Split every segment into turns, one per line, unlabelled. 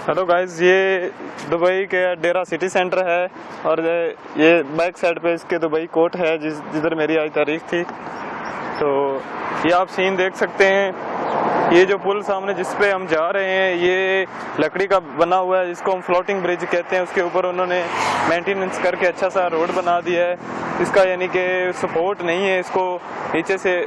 Hello guys, ये Dubai के डेरा city centre है और ये बैक साइड पे इसके दुबई कोर्ट है जिधर मेरी आज तारीख थी। तो ये आप सीन देख सकते हैं। ये जो पुल सामने जिस पे हम जा रहे हैं ये लकड़ी का बना हुआ है, जिसको हम फ्लोटिंग ब्रिज कहते हैं। उसके ऊपर उन्होंने मेंटेनेंस करके अच्छा सा रोड बना दिया है। इसका यानी कि सपोर्ट नहीं है, इसको नीचे से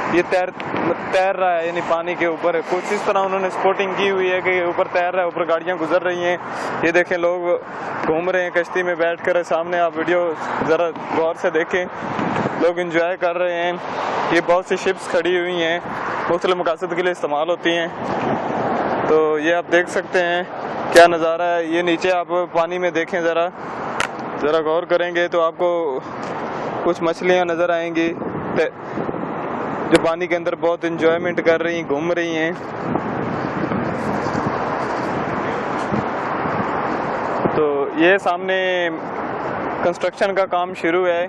ये तैर रहा है, यानी पानी के ऊपर कुछ इस तरह उन्होंने स्पोर्टिंग की हुई है कि ऊपर तैर रहा है, ऊपर गाड़ियां गुजर रही हैं। ये देखें, लोग घूम रहे हैं कश्ती में बैठकर। सामने आप वीडियो ज़रा गौर से देखें, लोग एंजॉय कर रहे हैं। ये बहुत सी शिप्स खड़ी हुई हैं, मुख्तलिफ मकासद के लिए इस्तेमाल होती हैं। तो ये आप देख सकते हैं क्या नज़ारा है। ये नीचे आप पानी में देखें, ज़रा गौर करेंगे तो आपको कुछ मछलियाँ नज़र आएंगी जो पानी के अंदर बहुत एंजॉयमेंट कर रही हैं, घूम रही हैं। तो ये सामने कंस्ट्रक्शन का काम शुरू है।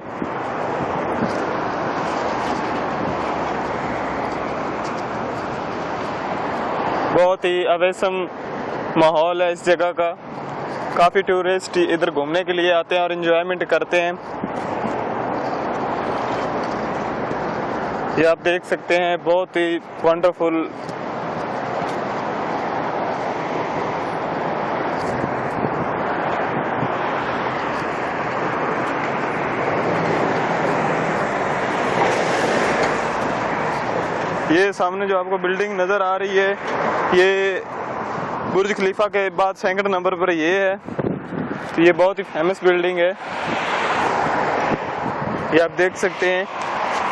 बहुत ही अवैसम माहौल है इस जगह का। काफ़ी टूरिस्ट इधर घूमने के लिए आते हैं और एंजॉयमेंट करते हैं। ये आप देख सकते हैं, बहुत ही वंडरफुल। ये सामने जो आपको बिल्डिंग नज़र आ रही है, ये बुर्ज खलीफा के बाद सेकंड नंबर पर ये है। तो ये बहुत ही फेमस बिल्डिंग है। ये आप देख सकते हैं,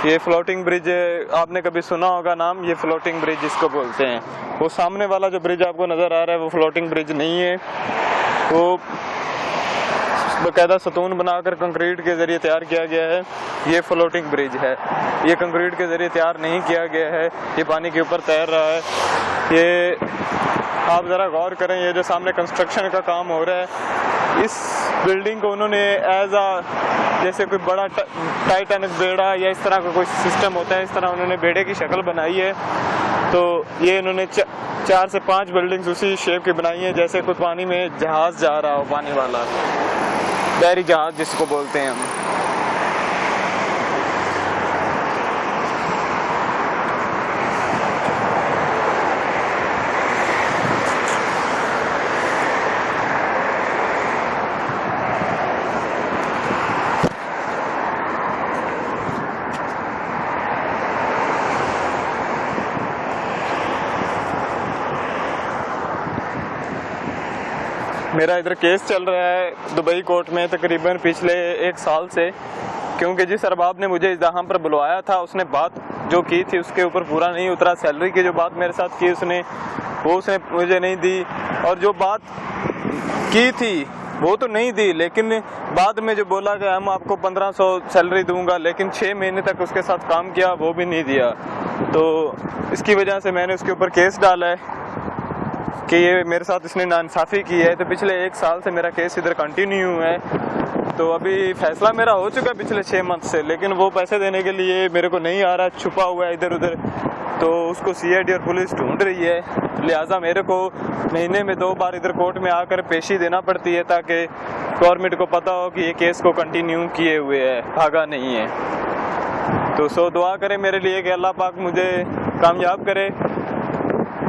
ये फ्लोटिंग ब्रिज, आपने कभी सुना होगा नाम, ये फ्लोटिंग ब्रिज इसको बोलते हैं। वो सामने वाला जो ब्रिज आपको नज़र आ रहा है वो फ्लोटिंग ब्रिज नहीं है, वो बाकायदा सतून बनाकर कंक्रीट के ज़रिए तैयार किया गया है। ये फ्लोटिंग ब्रिज है, ये कंक्रीट के ज़रिए तैयार नहीं किया गया है, ये पानी के ऊपर तैर रहा है। ये आप ज़रा गौर करें, ये जो सामने कंस्ट्रक्शन का काम हो रहा है, इस बिल्डिंग को उन्होंने जैसे कोई बड़ा टाइटैनिक बेड़ा या इस तरह का कोई सिस्टम होता है, इस तरह उन्होंने बेड़े की शक्ल बनाई है। तो ये इन्होंने 4 से 5 बिल्डिंग्स उसी शेप की बनाई है, जैसे कोई पानी में जहाज़ जा रहा हो, पानी वाला बहरी जहाज़ जिसको बोलते हैं हम। मेरा इधर केस चल रहा है दुबई कोर्ट में तकरीबन पिछले 1 साल से, क्योंकि जिस अरबाब ने मुझे जहाँ पर बुलवाया था उसने बात जो की थी उसके ऊपर पूरा नहीं उतरा। सैलरी की जो बात मेरे साथ की उसने मुझे नहीं दी, और जो बात की थी वो तो नहीं दी, लेकिन बाद में जो बोला कि हम आपको 1500 सैलरी दूंगा, लेकिन 6 महीने तक उसके साथ काम किया, वो भी नहीं दिया। तो इसकी वजह से मैंने उसके ऊपर केस डाला है कि ये मेरे साथ इसने नाइंसाफ़ी की है। तो पिछले 1 साल से मेरा केस इधर कंटिन्यू है। तो अभी फैसला मेरा हो चुका है पिछले 6 मंथ से, लेकिन वो पैसे देने के लिए मेरे को नहीं आ रहा, छुपा हुआ है इधर उधर। तो उसको CID और पुलिस ढूंढ रही है, लिहाजा मेरे को महीने में 2 बार इधर कोर्ट में आकर पेशी देना पड़ती है, ताकि गवर्नमेंट को पता हो कि ये केस को कंटिन्यू किए हुए है, भागा नहीं है। तो दुआ करें मेरे लिए कि अल्लाह पाक मुझे कामयाब करे,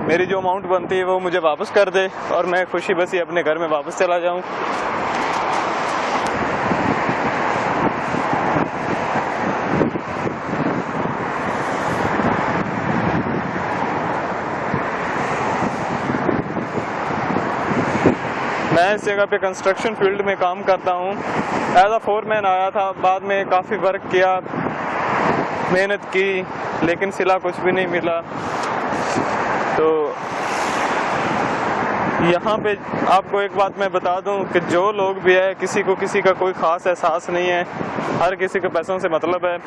मेरी जो अमाउंट बनती है वो मुझे वापस कर दे और मैं खुशी बसी अपने घर में वापस चला जाऊं। मैं इस जगह पे कंस्ट्रक्शन फील्ड में काम करता हूँ। एज अ फोरमैन आया था, बाद में काफ़ी वर्क किया, मेहनत की, लेकिन सिला कुछ भी नहीं मिला। तो यहाँ पे आपको एक बात मैं बता दूं कि जो लोग भी है, किसी का कोई ख़ास एहसास नहीं है, हर किसी को पैसों से मतलब है,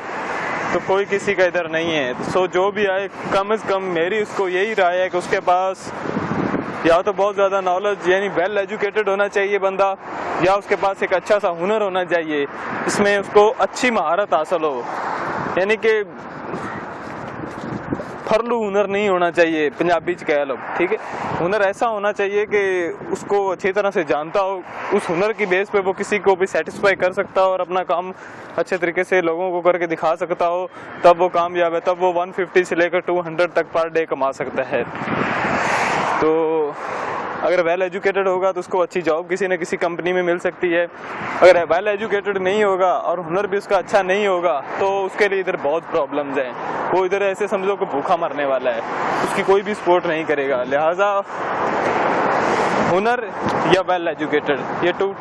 तो कोई किसी का इधर नहीं है। सो जो भी आए, कम से कम मेरी उसको यही राय है कि उसके पास या तो बहुत ज़्यादा नॉलेज यानी वेल एजुकेटेड होना चाहिए बंदा, या उसके पास एक अच्छा सा हुनर होना चाहिए, इसमें उसको अच्छी महारत हासिल हो। यानी कि फरलू हुनर नहीं होना चाहिए, पंजाबी च कह लो, ठीक है। हुनर ऐसा होना चाहिए कि उसको अच्छी तरह से जानता हो, उस हुनर की बेस पे वो किसी को भी सेटिस्फाई कर सकता हो और अपना काम अच्छे तरीके से लोगों को करके दिखा सकता हो, तब वो कामयाब है। तब वो 150 से लेकर 200 तक पर डे कमा सकता है। तो अगर वेल एजुकेटेड होगा तो उसको अच्छी जॉब किसी न किसी कंपनी में मिल सकती है। अगर वेल एजुकेटेड नहीं होगा और हुनर भी उसका अच्छा नहीं होगा तो उसके लिए इधर बहुत प्रॉब्लम्स हैं। वो इधर ऐसे समझो कि भूखा मरने वाला है, उसकी कोई भी सपोर्ट नहीं करेगा। लिहाजा हुनर या वेल एजुकेटेड, ये 2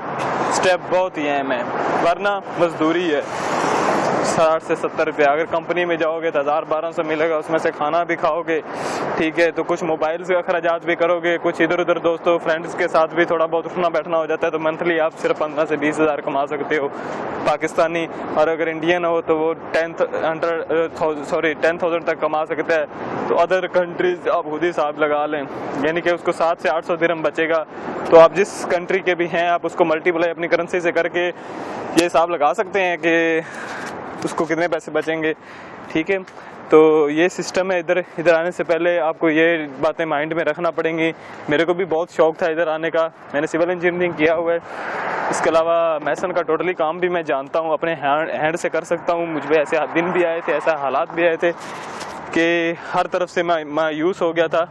स्टेप बहुत ही अहम है, वरना मजदूरी है 60 से 70 रुपये। अगर कंपनी में जाओगे तो 1000-1200 मिलेगा, उसमें से खाना भी खाओगे, ठीक है। तो कुछ मोबाइल से अखराजात भी करोगे, कुछ इधर उधर दोस्तों फ्रेंड्स के साथ भी थोड़ा बहुत उठना बैठना हो जाता है। तो मंथली आप सिर्फ 15 से 20 हज़ार कमा सकते हो पाकिस्तानी। और अगर इंडियन हो तो वो 10,000 तक कमा सकता है। तो अदर कंट्रीज आप खुद ही हिसाब लगा लें, यानी कि उसको 700 से 800 दिरहम बचेगा। तो आप जिस कंट्री के भी हैं आप उसको मल्टीप्लाई अपनी करेंसी से करके ये हिसाब लगा सकते हैं कि उसको कितने पैसे बचेंगे, ठीक है। तो ये सिस्टम है। इधर आने से पहले आपको ये बातें माइंड में रखना पड़ेंगी। मेरे को भी बहुत शौक था इधर आने का, मैंने सिविल इंजीनियरिंग किया हुआ है। इसके अलावा मैसन का टोटली काम भी मैं जानता हूँ, अपने हैंड से कर सकता हूँ। मुझ पर ऐसे दिन भी आए थे, ऐसा हालात भी आए थे कि हर तरफ से मैं मायूस हो गया था।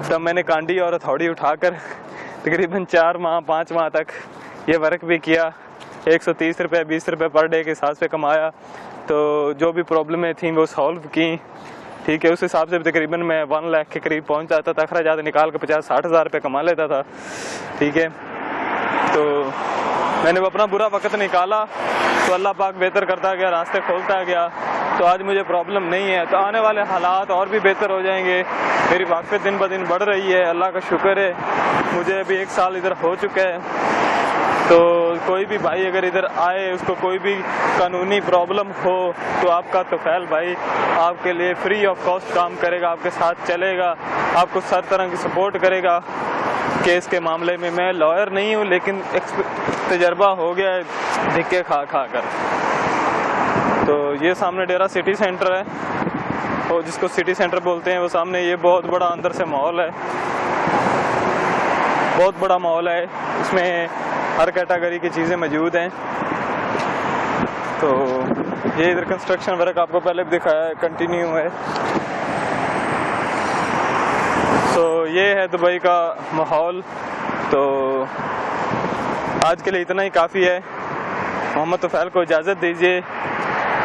तब मैंने कांडी और हथौड़ी उठाकर तकरीबन 4 माह 5 माह तक ये वर्क भी किया। 130 रुपये 20 रुपये पर डे के हिसाब से कमाया। तो जो भी प्रॉब्लमें थी वो सॉल्व की, ठीक है। उस हिसाब से तकरीबन मैं 1 लाख के करीब पहुंच जाता था। अखराजात निकाल के 50-60 हज़ार रुपये कमा लेता था, ठीक है। तो मैंने वो अपना बुरा वक्त निकाला तो अल्लाह पाक बेहतर करता गया, रास्ते खोलता गया। तो आज मुझे प्रॉब्लम नहीं है। तो आने वाले हालात और भी बेहतर हो जाएंगे। मेरी वाक़फ़ियत दिन ब दिन बढ़ रही है, अल्लाह का शुक्र है। मुझे अभी 1 साल इधर हो चुका है। तो कोई भी भाई अगर इधर आए, उसको कोई भी कानूनी प्रॉब्लम हो तो आपका तोफैल भाई आपके लिए फ्री ऑफ कॉस्ट काम करेगा, आपके साथ चलेगा, आपको हर तरह की सपोर्ट करेगा केस के मामले में। मैं लॉयर नहीं हूँ लेकिन तजर्बा हो गया है धिक्के खा कर। तो ये सामने डेरा सिटी सेंटर है, और जिसको सिटी सेंटर बोलते हैं, वो सामने ये बहुत बड़ा अंदर से मॉल है, बहुत बड़ा मॉल है। इसमें हर कैटेगरी की चीज़ें मौजूद हैं। तो ये इधर कंस्ट्रक्शन वर्क आपको पहले भी दिखाया है, कंटिन्यू है। तो ये है दुबई का माहौल। तो आज के लिए इतना ही काफ़ी है। मोहम्मद तोफैल को इजाज़त दीजिए।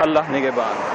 अल्लाह निगहबान।